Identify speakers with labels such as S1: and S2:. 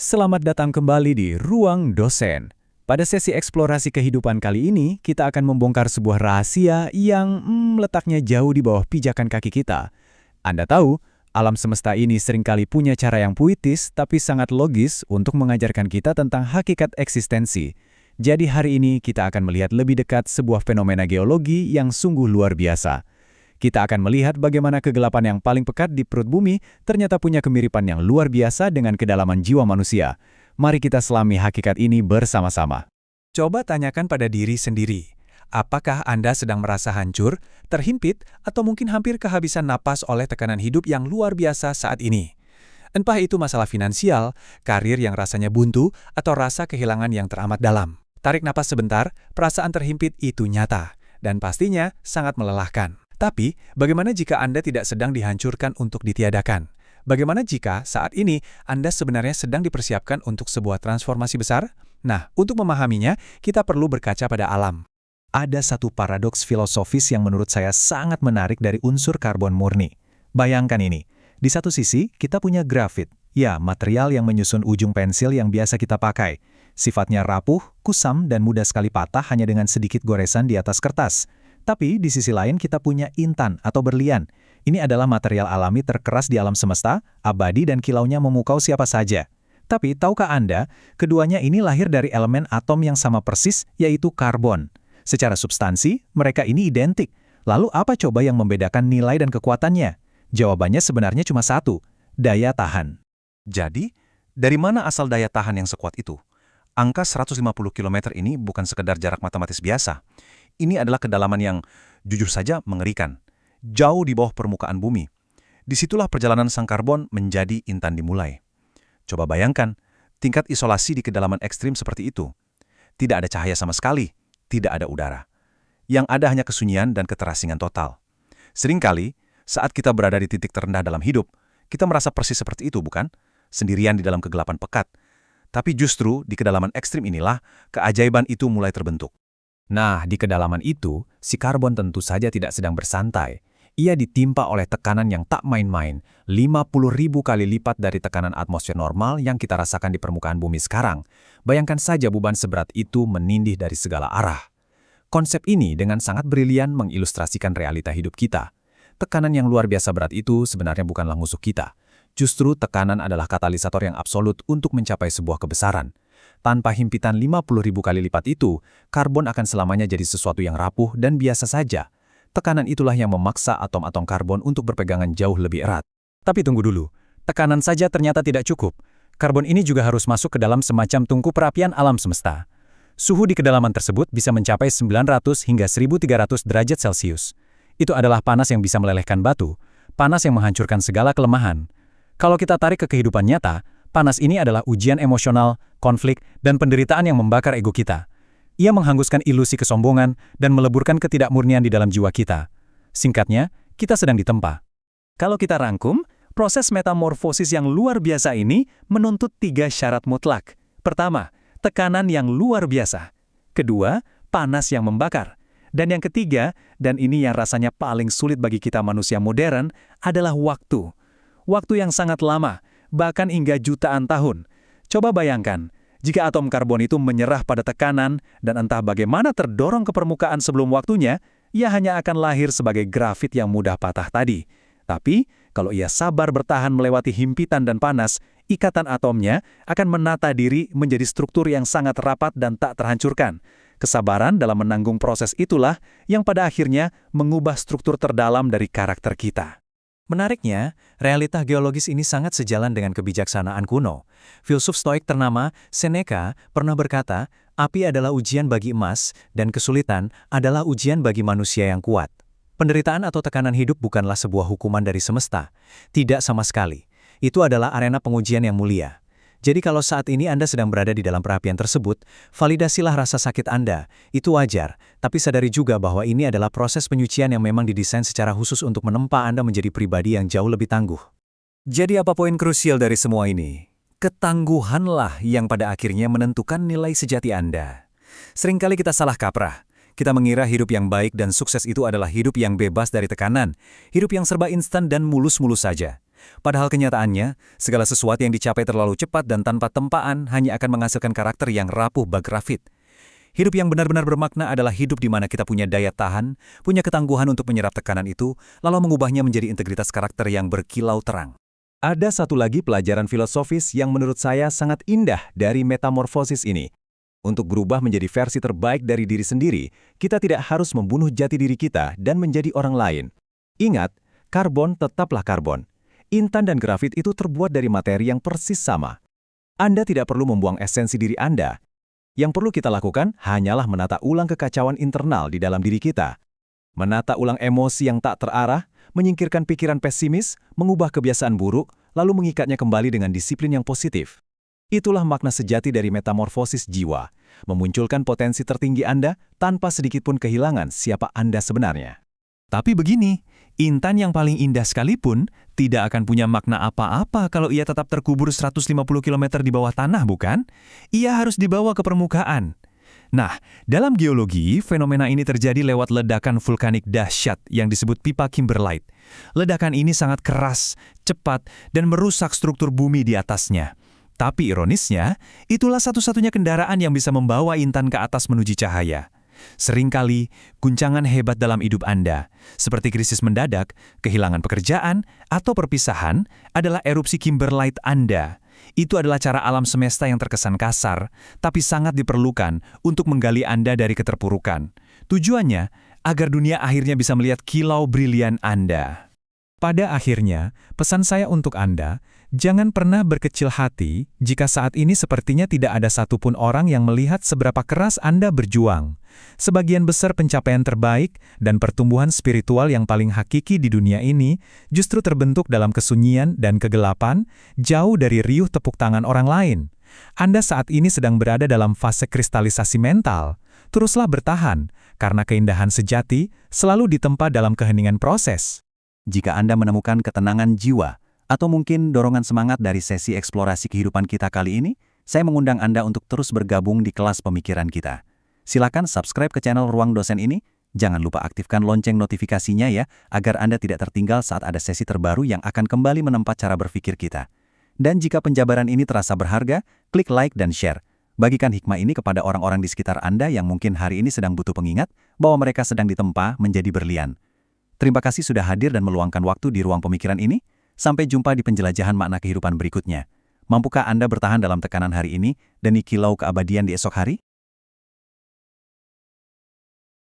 S1: Selamat datang kembali di Ruang Dosen. Pada sesi eksplorasi kehidupan kali ini, kita akan membongkar sebuah rahasia yang letaknya jauh di bawah pijakan kaki kita. Anda tahu, alam semesta ini seringkali punya cara yang puitis tapi sangat logis untuk mengajarkan kita tentang hakikat eksistensi. Jadi hari ini kita akan melihat lebih dekat sebuah fenomena geologi yang sungguh luar biasa. Kita akan melihat bagaimana kegelapan yang paling pekat di perut bumi ternyata punya kemiripan yang luar biasa dengan kedalaman jiwa manusia. Mari kita selami hakikat ini bersama-sama.
S2: Coba tanyakan pada diri sendiri, apakah Anda sedang merasa hancur, terhimpit, atau mungkin hampir kehabisan napas oleh tekanan hidup yang luar biasa saat ini? Entah itu masalah finansial, karir yang rasanya buntu, atau rasa kehilangan yang teramat dalam. Tarik napas sebentar, perasaan terhimpit itu nyata, dan pastinya sangat melelahkan. Tapi, bagaimana jika Anda tidak sedang dihancurkan untuk ditiadakan? Bagaimana jika saat ini Anda sebenarnya sedang dipersiapkan untuk sebuah transformasi besar? Nah, untuk memahaminya, kita perlu berkaca pada alam. Ada satu paradoks filosofis yang menurut saya sangat menarik dari unsur karbon murni. Bayangkan ini, di satu sisi kita punya grafit, ya material yang menyusun ujung pensil yang biasa kita pakai. Sifatnya rapuh, kusam, dan mudah sekali patah hanya dengan sedikit goresan di atas kertas. Tapi di sisi lain kita punya intan atau berlian. Ini adalah material alami terkeras di alam semesta, abadi dan kilaunya memukau siapa saja. Tapi tahukah Anda, keduanya ini lahir dari elemen atom yang sama persis, yaitu karbon. Secara substansi, mereka ini identik. Lalu apa coba yang membedakan nilai dan kekuatannya? Jawabannya sebenarnya cuma satu, daya tahan.
S3: Jadi, dari mana asal daya tahan yang sekuat itu? Angka 150 km ini bukan sekedar jarak matematis biasa. Ini adalah kedalaman yang, jujur saja, mengerikan. Jauh di bawah permukaan bumi. Disitulah perjalanan sang karbon menjadi intan dimulai. Coba bayangkan, tingkat isolasi di kedalaman ekstrim seperti itu. Tidak ada cahaya sama sekali, tidak ada udara. Yang ada hanya kesunyian dan keterasingan total. Seringkali, saat kita berada di titik terendah dalam hidup, kita merasa persis seperti itu, bukan? Sendirian di dalam kegelapan pekat. Tapi justru di kedalaman ekstrim inilah, keajaiban itu mulai terbentuk.
S1: Nah, di kedalaman itu, si karbon tentu saja tidak sedang bersantai. Ia ditimpa oleh tekanan yang tak main-main, 50.000 kali lipat dari tekanan atmosfer normal yang kita rasakan di permukaan bumi sekarang. Bayangkan saja beban seberat itu menindih dari segala arah. Konsep ini dengan sangat brilian mengilustrasikan realita hidup kita. Tekanan yang luar biasa berat itu sebenarnya bukanlah musuh kita. Justru tekanan adalah katalisator yang absolut untuk mencapai sebuah kebesaran. Tanpa himpitan 50.000 kali lipat itu, karbon akan selamanya jadi sesuatu yang rapuh dan biasa saja. Tekanan itulah yang memaksa atom-atom karbon untuk berpegangan jauh lebih erat. Tapi tunggu dulu, tekanan saja ternyata tidak cukup. Karbon ini juga harus masuk ke dalam semacam tungku perapian alam semesta. Suhu di kedalaman tersebut bisa mencapai 900 hingga 1300 derajat Celcius. Itu adalah panas yang bisa melelehkan batu, panas yang menghancurkan segala kelemahan. Kalau kita tarik ke kehidupan nyata, panas ini adalah ujian emosional, konflik, dan penderitaan yang membakar ego kita. Ia menghanguskan ilusi kesombongan dan meleburkan ketidakmurnian di dalam jiwa kita. Singkatnya, kita sedang ditempa. Kalau kita rangkum, proses metamorfosis yang luar biasa ini menuntut 3 syarat mutlak. Pertama, tekanan yang luar biasa. Kedua, panas yang membakar. Dan yang ketiga, dan ini yang rasanya paling sulit bagi kita manusia modern, adalah waktu. Waktu yang sangat lama, bahkan hingga jutaan tahun. Coba bayangkan, jika atom karbon itu menyerah pada tekanan dan entah bagaimana terdorong ke permukaan sebelum waktunya, ia hanya akan lahir sebagai grafit yang mudah patah tadi. Tapi, kalau ia sabar bertahan melewati himpitan dan panas, ikatan atomnya akan menata diri menjadi struktur yang sangat rapat dan tak terhancurkan. Kesabaran dalam menanggung proses itulah yang pada akhirnya mengubah struktur terdalam dari karakter kita. Menariknya, realita geologis ini sangat sejalan dengan kebijaksanaan kuno. Filsuf Stoik ternama Seneca pernah berkata, api adalah ujian bagi emas dan kesulitan adalah ujian bagi manusia yang kuat. Penderitaan atau tekanan hidup bukanlah sebuah hukuman dari semesta. Tidak sama sekali. Itu adalah arena pengujian yang mulia. Jadi kalau saat ini Anda sedang berada di dalam perapian tersebut, validasilah rasa sakit Anda. Itu wajar, tapi sadari juga bahwa ini adalah proses penyucian yang memang didesain secara khusus untuk menempa Anda menjadi pribadi yang jauh lebih tangguh. Jadi apa poin krusial dari semua ini? Ketangguhanlah yang pada akhirnya menentukan nilai sejati Anda. Seringkali kita salah kaprah. Kita mengira hidup yang baik dan sukses itu adalah hidup yang bebas dari tekanan, hidup yang serba instan dan mulus-mulus saja. Padahal kenyataannya, segala sesuatu yang dicapai terlalu cepat dan tanpa tempaan hanya akan menghasilkan karakter yang rapuh bag grafit. Hidup yang benar-benar bermakna adalah hidup di mana kita punya daya tahan, punya ketangguhan untuk menyerap tekanan itu, lalu mengubahnya menjadi integritas karakter yang berkilau terang. Ada satu lagi pelajaran filosofis yang menurut saya sangat indah dari metamorfosis ini. Untuk berubah menjadi versi terbaik dari diri sendiri, kita tidak harus membunuh jati diri kita dan menjadi orang lain. Ingat, karbon tetaplah karbon. Intan dan grafit itu terbuat dari materi yang persis sama. Anda tidak perlu membuang esensi diri Anda. Yang perlu kita lakukan hanyalah menata ulang kekacauan internal di dalam diri kita. Menata ulang emosi yang tak terarah, menyingkirkan pikiran pesimis, mengubah kebiasaan buruk, lalu mengikatnya kembali dengan disiplin yang positif. Itulah makna sejati dari metamorfosis jiwa, memunculkan potensi tertinggi Anda tanpa sedikitpun kehilangan siapa Anda sebenarnya. Tapi begini, intan yang paling indah sekalipun tidak akan punya makna apa-apa kalau ia tetap terkubur 150 km di bawah tanah, bukan? Ia harus dibawa ke permukaan. Nah, dalam geologi, fenomena ini terjadi lewat ledakan vulkanik dahsyat yang disebut pipa kimberlite. Ledakan ini sangat keras, cepat, dan merusak struktur bumi di atasnya. Tapi ironisnya, itulah satu-satunya kendaraan yang bisa membawa intan ke atas menuju cahaya. Seringkali, guncangan hebat dalam hidup Anda, seperti krisis mendadak, kehilangan pekerjaan, atau perpisahan, adalah erupsi kimberlite Anda. Itu adalah cara alam semesta yang terkesan kasar, tapi sangat diperlukan untuk menggali Anda dari keterpurukan. Tujuannya, agar dunia akhirnya bisa melihat kilau brilian Anda.
S2: Pada akhirnya, pesan saya untuk Anda, jangan pernah berkecil hati jika saat ini sepertinya tidak ada satupun orang yang melihat seberapa keras Anda berjuang. Sebagian besar pencapaian terbaik dan pertumbuhan spiritual yang paling hakiki di dunia ini justru terbentuk dalam kesunyian dan kegelapan, jauh dari riuh tepuk tangan orang lain. Anda saat ini sedang berada dalam fase kristalisasi mental. Teruslah bertahan, karena keindahan sejati selalu ditempa dalam keheningan proses.
S3: Jika Anda menemukan ketenangan jiwa, atau mungkin dorongan semangat dari sesi eksplorasi kehidupan kita kali ini, saya mengundang Anda untuk terus bergabung di kelas pemikiran kita. Silakan subscribe ke channel Ruang Dosen ini, jangan lupa aktifkan lonceng notifikasinya ya, agar Anda tidak tertinggal saat ada sesi terbaru yang akan kembali menempa cara berpikir kita. Dan jika penjabaran ini terasa berharga, klik like dan share. Bagikan hikmah ini kepada orang-orang di sekitar Anda yang mungkin hari ini sedang butuh pengingat bahwa mereka sedang ditempa menjadi berlian. Terima kasih sudah hadir dan meluangkan waktu di ruang pemikiran ini. Sampai jumpa di penjelajahan makna kehidupan berikutnya. Mampukah Anda bertahan dalam tekanan hari ini demi kilau keabadian di esok hari?